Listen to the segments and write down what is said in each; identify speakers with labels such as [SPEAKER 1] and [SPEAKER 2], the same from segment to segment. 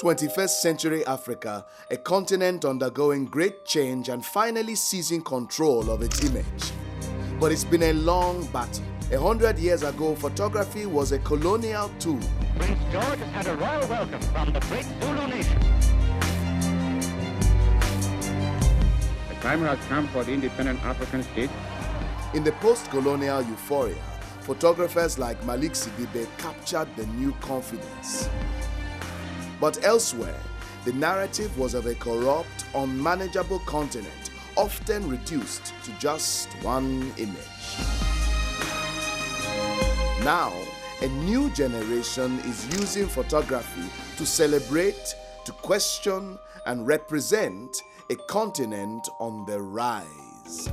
[SPEAKER 1] 21st century Africa, a continent undergoing great change and finally seizing control of its image. But it's been a long battle. 100 years ago, photography was a colonial tool.
[SPEAKER 2] Prince George has had a royal welcome from the great Zulu nation.
[SPEAKER 3] The time has come for the independent African state.
[SPEAKER 1] In the post-colonial euphoria, photographers like Malik Sidibe captured the new confidence. But elsewhere, the narrative was of a corrupt, unmanageable continent, often reduced to just one image. Now, a new generation is using photography to celebrate, to question, and represent a continent on the rise.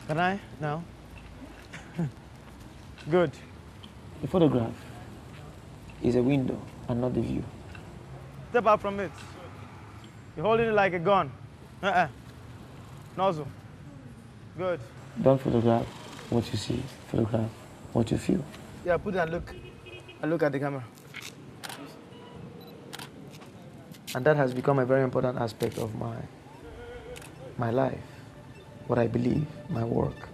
[SPEAKER 4] Can I? No? Good.
[SPEAKER 5] The photograph is a window and not the view.
[SPEAKER 4] Step out from it. You're holding it like a gun. Nozzle. Good.
[SPEAKER 5] Don't photograph what you see, photograph what you feel.
[SPEAKER 4] Yeah, put it and look. I look at the camera. And that has become a very important aspect of my life, what I believe, my work.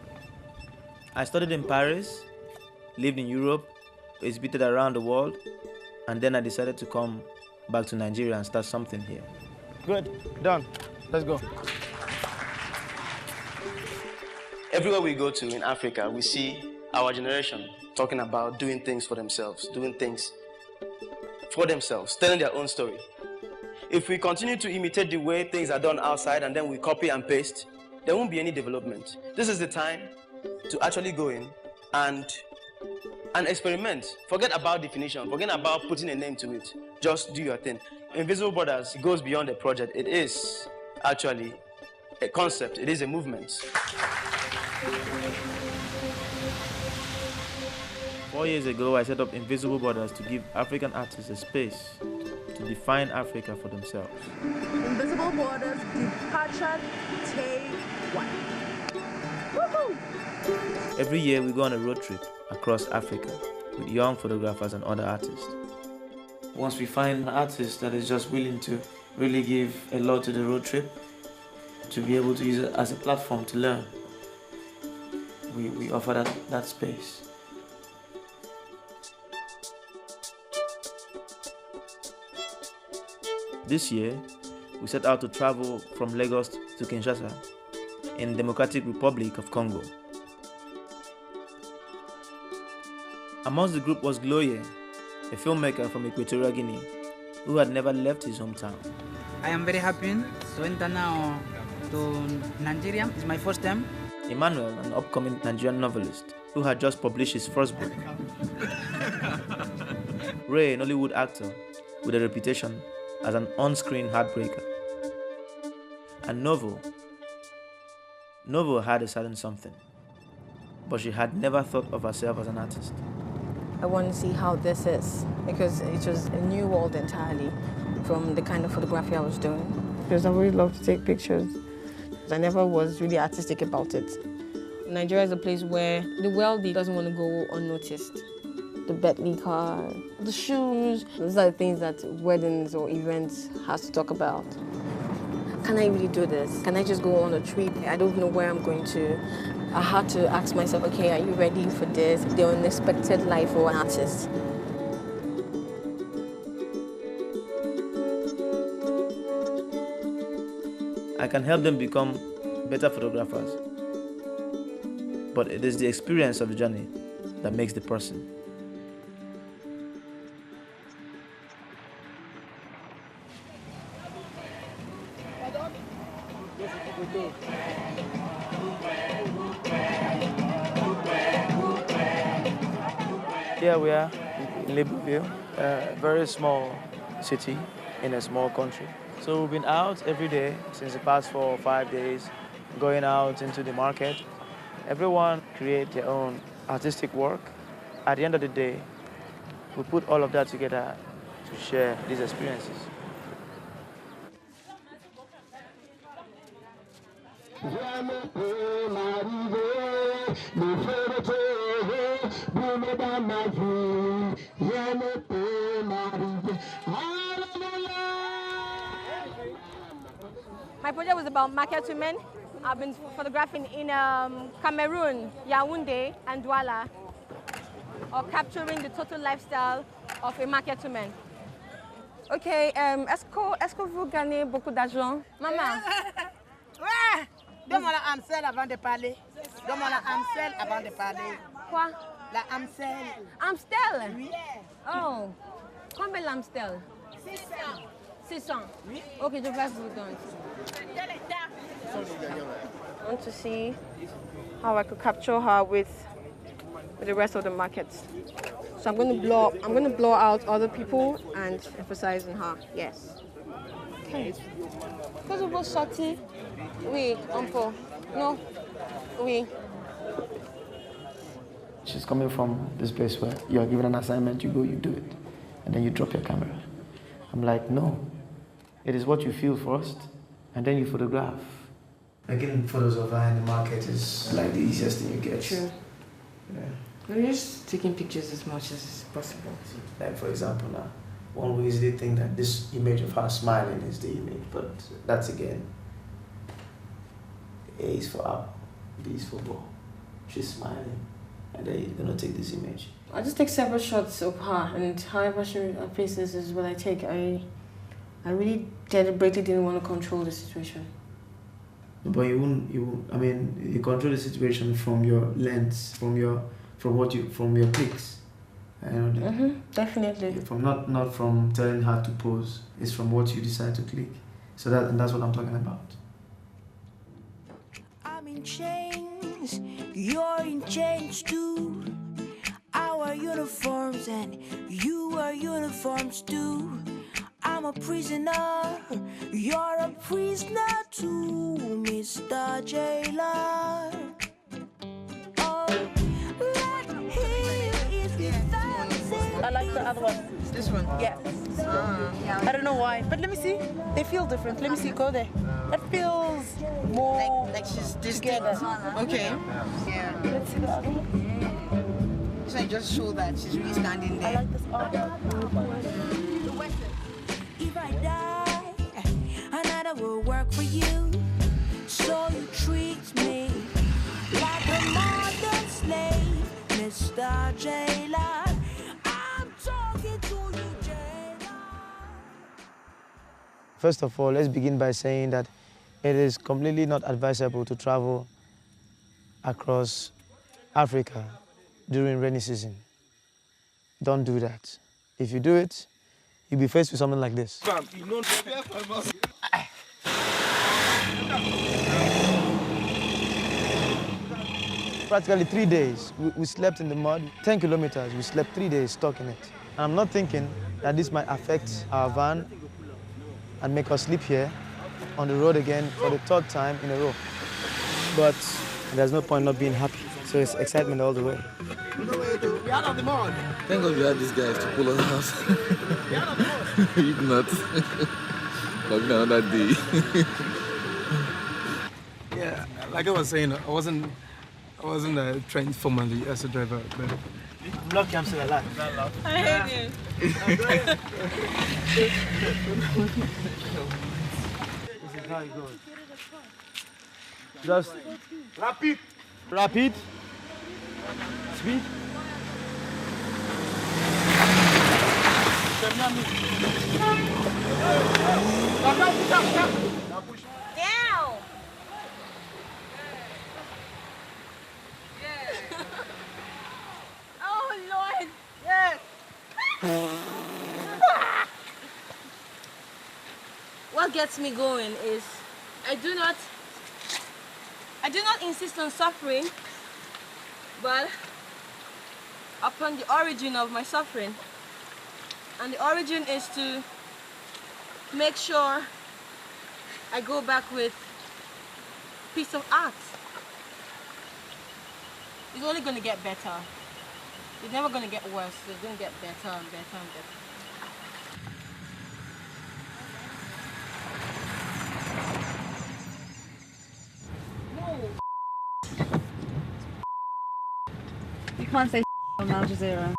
[SPEAKER 6] I studied in Paris, lived in Europe, exhibited around the world, and then I decided to come back to Nigeria and start something here.
[SPEAKER 4] Good, done. Let's go.
[SPEAKER 7] Everywhere we go to in Africa, we see our generation talking about doing things for themselves, telling their own story. If we continue to imitate the way things are done outside and then we copy and paste, there won't be any development. This is the time to actually go in and experiment. Forget about definition, forget about putting a name to it. Just do your thing. Invisible Borders goes beyond a project. It is actually a concept. It is a movement.
[SPEAKER 6] 4 years ago, I set up Invisible Borders to give African artists a space to define Africa for themselves.
[SPEAKER 8] Invisible Borders, departure, take one. Woohoo!
[SPEAKER 6] Every year, we go on a road trip across Africa with young photographers and other artists.
[SPEAKER 5] Once we find an artist that is just willing to really give a lot to the road trip, to be able to use it as a platform to learn, we offer that space.
[SPEAKER 6] This year, we set out to travel from Lagos to Kinshasa in the Democratic Republic of Congo. Amongst the group was Gloye, a filmmaker from Equatorial Guinea, who had never left his hometown.
[SPEAKER 9] I am very happy to enter now to Nigeria. It's my first time.
[SPEAKER 6] Emmanuel, an upcoming Nigerian novelist, who had just published his first book. Ray, an Hollywood actor with a reputation as an on-screen heartbreaker. And Novo had a certain something, but she had never thought of herself as an artist.
[SPEAKER 10] I want to see how this is, because it was a new world entirely from the kind of photography I was doing.
[SPEAKER 11] Because I really love to take pictures. I never was really artistic about it. Nigeria is a place where the wealthy doesn't want to go unnoticed. The Bentley car, the shoes, those are the things that weddings or events has to talk about.
[SPEAKER 10] Can I really do this? Can I just go on a trip? I don't know where I'm going to. I had to ask myself, okay, are you ready for this? The unexpected life for an artist.
[SPEAKER 6] I can help them become better photographers, but it is the experience of the journey that makes the person.
[SPEAKER 4] Here we are in Libreville, a very small city in a small country. So we've been out every day since the past 4 or 5 days, going out into the market, Everyone create their own artistic work. At the end of the day, we put all of that together to share these experiences.
[SPEAKER 10] My project was about market women. I've been photographing in Cameroon, Yaoundé, and Douala, or capturing the total lifestyle of a market woman.
[SPEAKER 11] Ok, est-ce que vous gagnez beaucoup d'argent?
[SPEAKER 10] Maman.
[SPEAKER 9] Ouais! Donne-moi la Amstel avant de parler. Donne-moi la Amstel avant de parler.
[SPEAKER 10] Quoi?
[SPEAKER 9] La Amstel.
[SPEAKER 10] Amstel?
[SPEAKER 9] Oui.
[SPEAKER 10] Oh, combien l'Amstel?
[SPEAKER 9] 600.
[SPEAKER 10] 600?
[SPEAKER 9] Oui.
[SPEAKER 10] Ok, je vais vous donner.
[SPEAKER 11] I want to see how I could capture her with the rest of the markets. So I'm going to blow out other people and emphasize on her. Yes. Okay. Because of what's sorti? Oui, un peu. No. Oui.
[SPEAKER 5] She's coming from this place where you are given an assignment, you go, you do it, and then you drop your camera. I'm like, no. It is what you feel first, and then you photograph. Like getting photos of her in the market is like the easiest thing you get.
[SPEAKER 11] True.
[SPEAKER 5] Yeah.
[SPEAKER 11] We're just taking pictures as much as possible.
[SPEAKER 5] Like for example now, one will easily think that this image of her smiling is the image, but that's again, A is for up, B is for ball. She's smiling, and then you're gonna take this image.
[SPEAKER 11] I just take several shots of her, and however her face is what I take. I really deliberately didn't want to control the situation.
[SPEAKER 5] But you won't, I mean, you control the situation from your lens, from your clicks. I know
[SPEAKER 11] Definitely.
[SPEAKER 5] From not from telling her to pose, it's from what you decide to click. So that's what I'm talking about.
[SPEAKER 12] I'm in chains, you're in chains too. Our uniforms and you are uniforms too. I'm a prisoner, you're a prisoner too, Mr. Jailer. Oh, let him if he fancies.
[SPEAKER 9] I like the other one. This one? Yes. I don't know why, but let me see. They feel different. Let me see. Go there. It feels more like she's together. Okay. Yeah. Let's see the other one. So I just show that she's really standing there. I like this other.
[SPEAKER 12] If I die, another will work for you. So you treat me like a modern slave, Mr. Jailer. I'm talking to you, Jailer.
[SPEAKER 4] First of all, let's begin by saying that it is completely not advisable to travel across Africa during rainy season. Don't do that. If you do it, you'll be faced with something like this. Practically 3 days, we slept in the mud. 10 kilometers, we slept 3 days stuck in it. And I'm not thinking that this might affect our van and make us sleep here on the road again for the 3rd time in a row. But there's no point not being happy. So it's excitement all the way.
[SPEAKER 13] We're out of the mud. Thank God we had these guys to pull us out. If not, but another day.
[SPEAKER 14] Yeah, like I was saying, I wasn't trained formally as a driver, but
[SPEAKER 4] I'm lucky I'm still alive.
[SPEAKER 8] I hate you.
[SPEAKER 4] This is how it goes. Just rapid, speed.
[SPEAKER 8] Down. Oh Lord. Yes.
[SPEAKER 10] What gets me going is I do not insist on suffering, but upon the origin of my suffering. And the origin is to make sure I go back with a piece of art. It's only going to get better. It's never going to get worse. It's going to get better and better and better.
[SPEAKER 15] You can't say on Al Jazeera.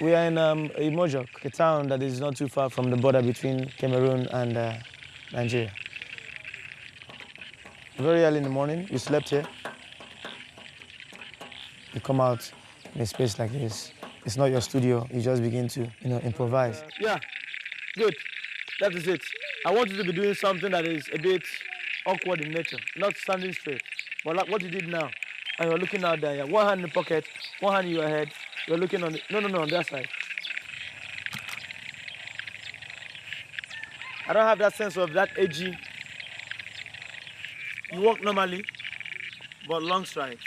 [SPEAKER 4] We are in Imojok, a town that is not too far from the border between Cameroon and Nigeria. Very early in the morning, we slept here. You come out in a space like this. It's not your studio. You just begin to, improvise. Yeah, good. That is it. I want you to be doing something that is a bit awkward in nature, not standing straight. But like what you did now, and you're looking out there, one hand in the pocket, one hand in your head. You're looking on on that side. I don't have that sense of that edgy. You walk normally, but long stride.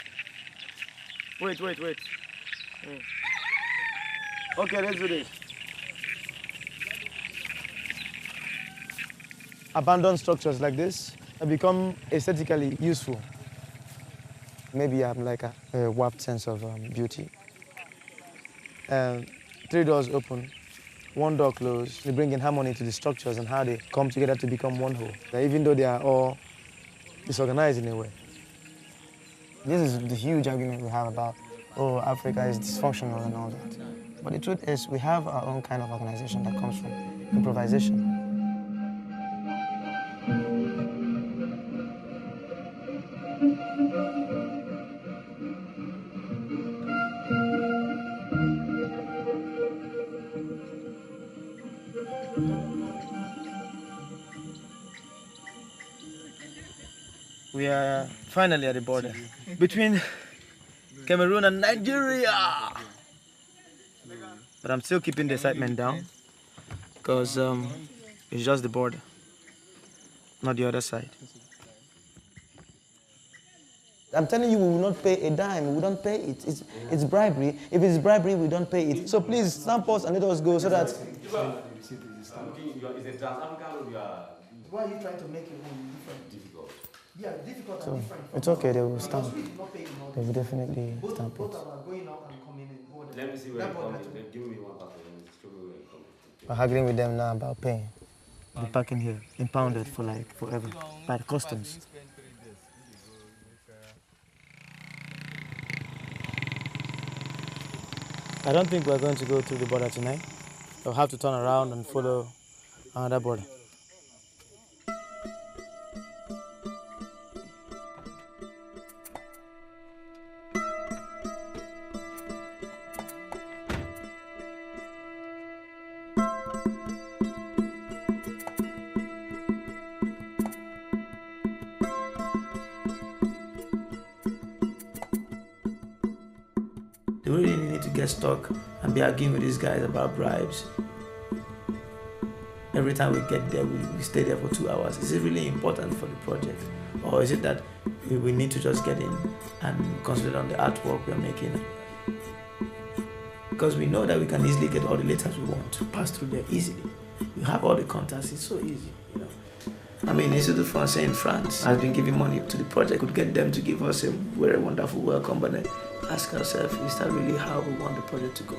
[SPEAKER 4] Wait. Okay, let's do this. Abandoned structures like this have become aesthetically useful. Maybe I have like a warped sense of beauty. 3 doors open, 1 door closed. They bring in harmony to the structures and how they come together to become one whole. Even though they are all disorganized in a way.
[SPEAKER 5] This is the huge argument we have about, Africa is dysfunctional and all that. But the truth is, we have our own kind of organization that comes from improvisation.
[SPEAKER 4] We are finally at the border between Cameroon and Nigeria. But I'm still keeping the excitement down because it's just the border, not the other side.
[SPEAKER 5] I'm telling you, we will not pay a dime. We don't pay it. It's bribery. If it's bribery, we don't pay it. So please, stamp us and let us go so that... Why are you trying to make it different? Difficult. Yeah, difficult and different.
[SPEAKER 4] It's okay, they will stamp. They will definitely stamp it.
[SPEAKER 16] Let me see where it comes. Give me one packet.
[SPEAKER 4] We're haggling with them now about paying. The parking here, impounded for like forever by the customs. I don't think we're going to go through the border tonight. We'll have to turn around and follow another border. They really need to get stuck and be arguing with these guys about bribes. Every time we get there, we stay there for 2 hours. Is it really important for the project? Or is it that we need to just get in and concentrate on the artwork we're making? Because we know that we can easily get all the letters we want to pass through there easily. We have all the contacts, it's so easy, I mean, Institut Français in France has been giving money to the project. Could get them to give us a very wonderful welcome, but then ask ourselves, is that really how we want the project to go?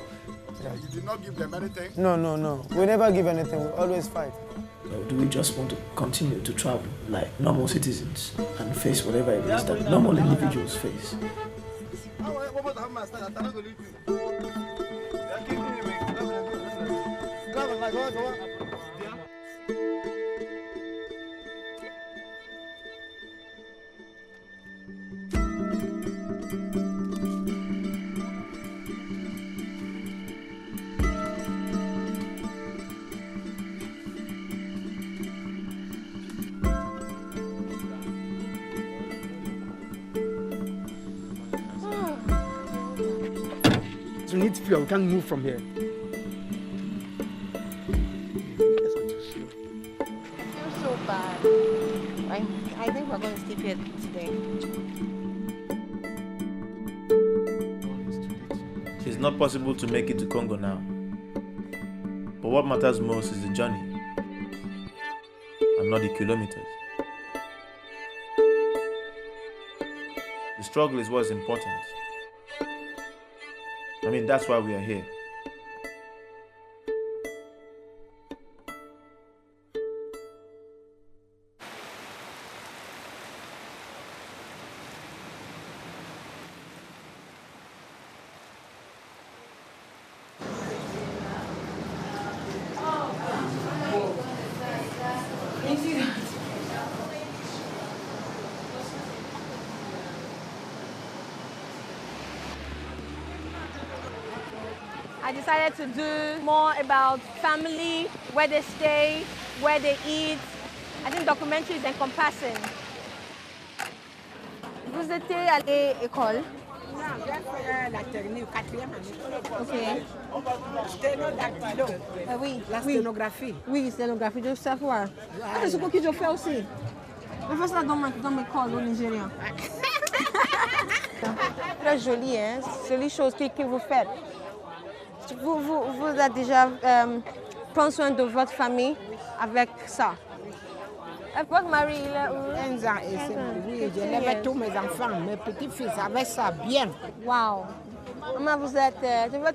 [SPEAKER 1] You did not give them anything?
[SPEAKER 4] No. We never give anything. We always fight.
[SPEAKER 6] Or do we just want to continue to travel like normal citizens and face whatever it is that normal individuals face?
[SPEAKER 14] fuel. We can't move from here.
[SPEAKER 11] Feels so bad. I think we're going to sleep here today.
[SPEAKER 6] It's not possible to make it to Congo now. But what matters most is the journey, and not the kilometers. The struggle is what's important. I mean, that's why we are here.
[SPEAKER 10] I decided to do more about family, where they stay, where they eat. I think documentary is encompassing. Vous étiez à l'école?
[SPEAKER 17] Non, j'ai fait la technique, 4e année.
[SPEAKER 10] Ok.
[SPEAKER 17] Sténodactylo.
[SPEAKER 10] Oui.
[SPEAKER 17] La sténographie.
[SPEAKER 10] Oui, sténographie, je sais voir. Ah, c'est ce que je fais aussi. Je fais ça dans mes écoles au Nigeria.
[SPEAKER 11] Très joli, hein? Jolie chose que vous faites. Vous avez déjà pris soin de votre famille avec ça? Votre mari, il est où?
[SPEAKER 17] 15 ans, et oui, j'élève tous mes enfants, mes petits-fils avec ça, bien.
[SPEAKER 11] Wow! Maman, vous êtes... je veux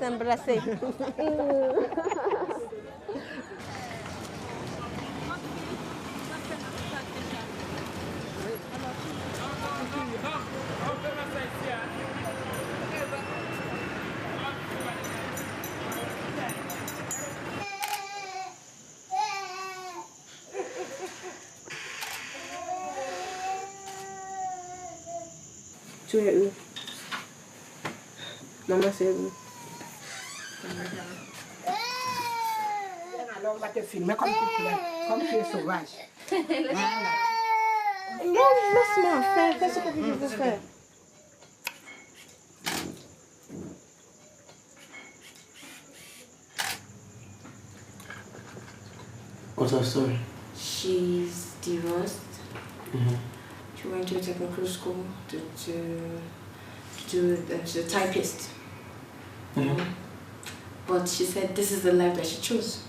[SPEAKER 11] t'embrasser.
[SPEAKER 10] Tu es où? Maman, c'est où?
[SPEAKER 17] Alors, on va te filmer comme tu plais, comme tu es sauvage. Voilà.
[SPEAKER 10] Non, laisse-moi faire, fais ce que je veux faire.
[SPEAKER 5] What's her story?
[SPEAKER 11] She's divorced.
[SPEAKER 5] Mm-hmm.
[SPEAKER 11] She went to a technical school to she's a typist.
[SPEAKER 5] Mm-hmm.
[SPEAKER 11] But she said this is the life that she chose.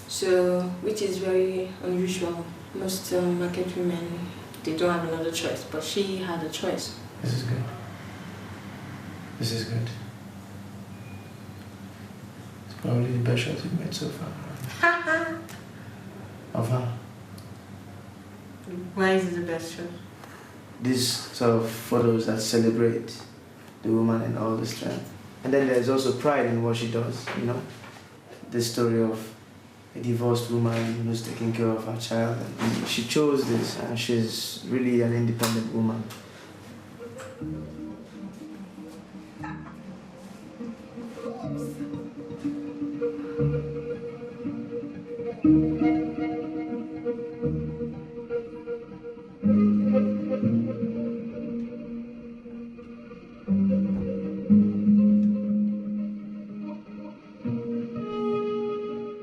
[SPEAKER 11] So, which is very unusual. Most market women, they don't have another choice, but she had a choice.
[SPEAKER 5] This is good. This is good. It's probably the best shot you've made so far. Of her.
[SPEAKER 11] Why is it the best shot?
[SPEAKER 5] These sort of photos that celebrate the woman and all the strength. And then there's also pride in what she does, you know? The story of a divorced woman who's taking care of her child. And she chose this, and she's really an independent woman.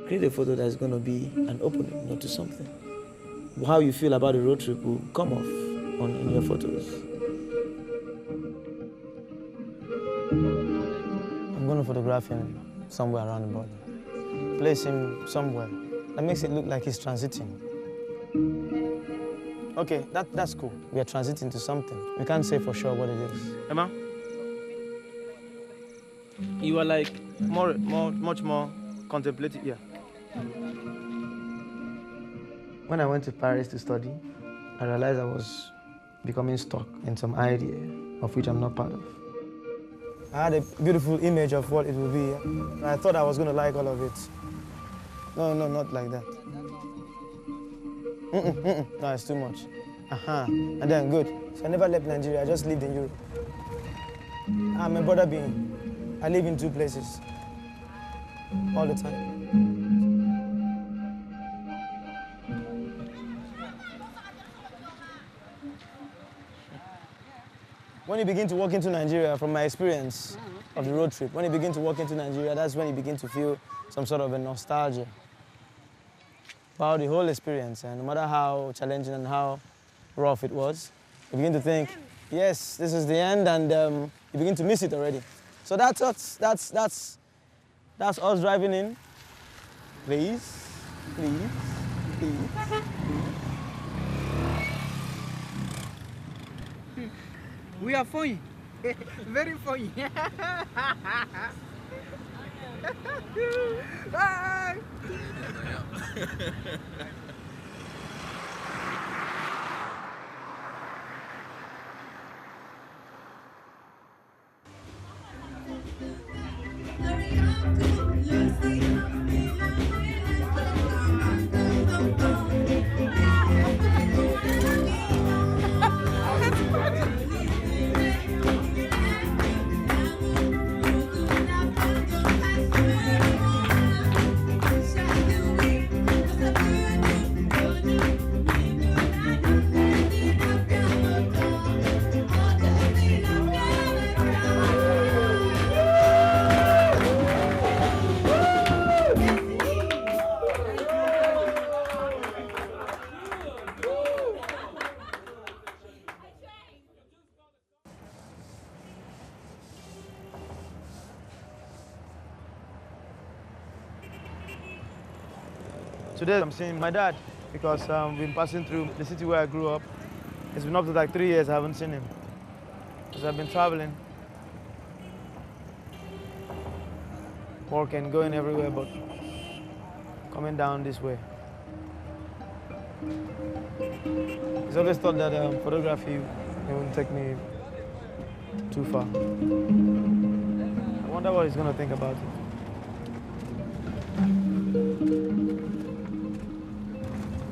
[SPEAKER 6] Create a photo that's going to be an opening, not to something. How you feel about the road trip will come off in your photos.
[SPEAKER 4] I'm going to photograph him somewhere around the border. Place him somewhere. That makes it look like he's transiting. Okay, that's cool. We are transiting to something. We can't say for sure what it is.
[SPEAKER 6] Emma, you are like much more contemplative. Yeah.
[SPEAKER 4] When I went to Paris to study, I realized I was becoming stuck in some idea of which I'm not part of. I had a beautiful image of what it would be. And I thought I was going to like all of it. No, not like that. No, it's too much. And then good. So I never left Nigeria, I just lived in Europe. I'm a border being. I live in two places. All the time. When you begin to walk into Nigeria, from my experience, of the road trip. When you begin to walk into Nigeria, that's when you begin to feel some sort of a nostalgia about the whole experience. And no matter how challenging and how rough it was, you begin to think, yes, this is the end, and you begin to miss it already. So that's us. That's us driving in. Please, please, please.
[SPEAKER 17] We are funny. Very funny. Bye.
[SPEAKER 4] Today I'm seeing my dad because we've been passing through the city where I grew up. It's been up to like 3 years I haven't seen him because I've been traveling, working, going everywhere, but coming down this way. He's always thought that photography wouldn't take me too far. I wonder what he's going to think about it.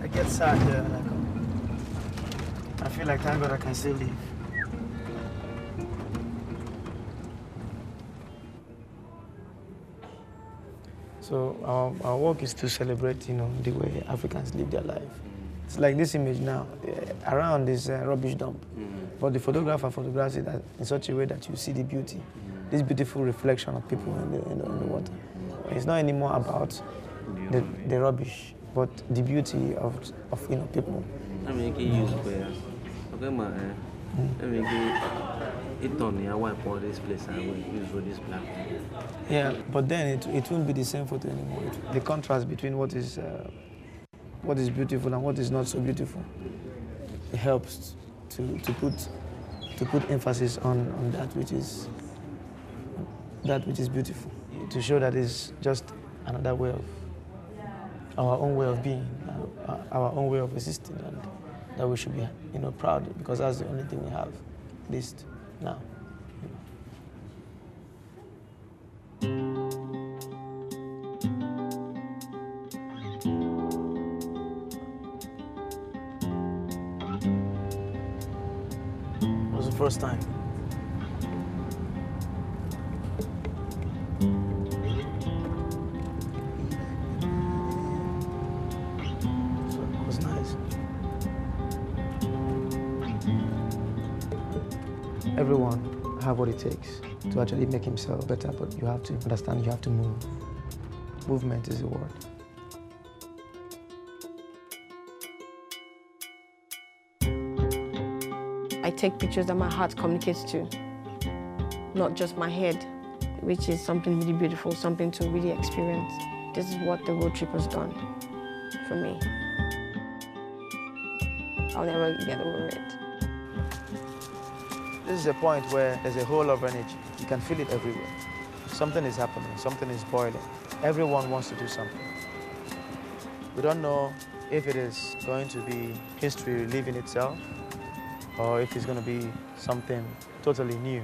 [SPEAKER 4] I get sad here when I come. I feel like, thank God I can still leave. So our work is to celebrate, the way Africans live their life. It's like this image now, around this rubbish dump. But the photographer photographs it in such a way that you see the beauty, this beautiful reflection of people in the water. It's not anymore about the rubbish, but the beauty of people.
[SPEAKER 16] I mean, you use where? Okay, man. I mean, it on your wipe all this place and we use for this black.
[SPEAKER 4] Yeah, but then it won't be the same photo anymore. The contrast between what is beautiful and what is not so beautiful, it helps to put emphasis on that which is beautiful, to show that it's just another way of our own way of being, our own way of existing, and that we should be proud because that's the only thing we have, at least now. It was the first time. So it was nice. Everyone have what it takes to actually make himself better, but you have to understand you have to move. Movement is the word.
[SPEAKER 11] I take pictures that my heart communicates to, not just my head, which is something really beautiful, something to really experience. This is what the road trip has done for me. I'll never get over it.
[SPEAKER 4] This is a point where there's a whole lot of energy. You can feel it everywhere. Something is happening, something is boiling. Everyone wants to do something. We don't know if it is going to be history reliving itself or if it's going to be something totally new.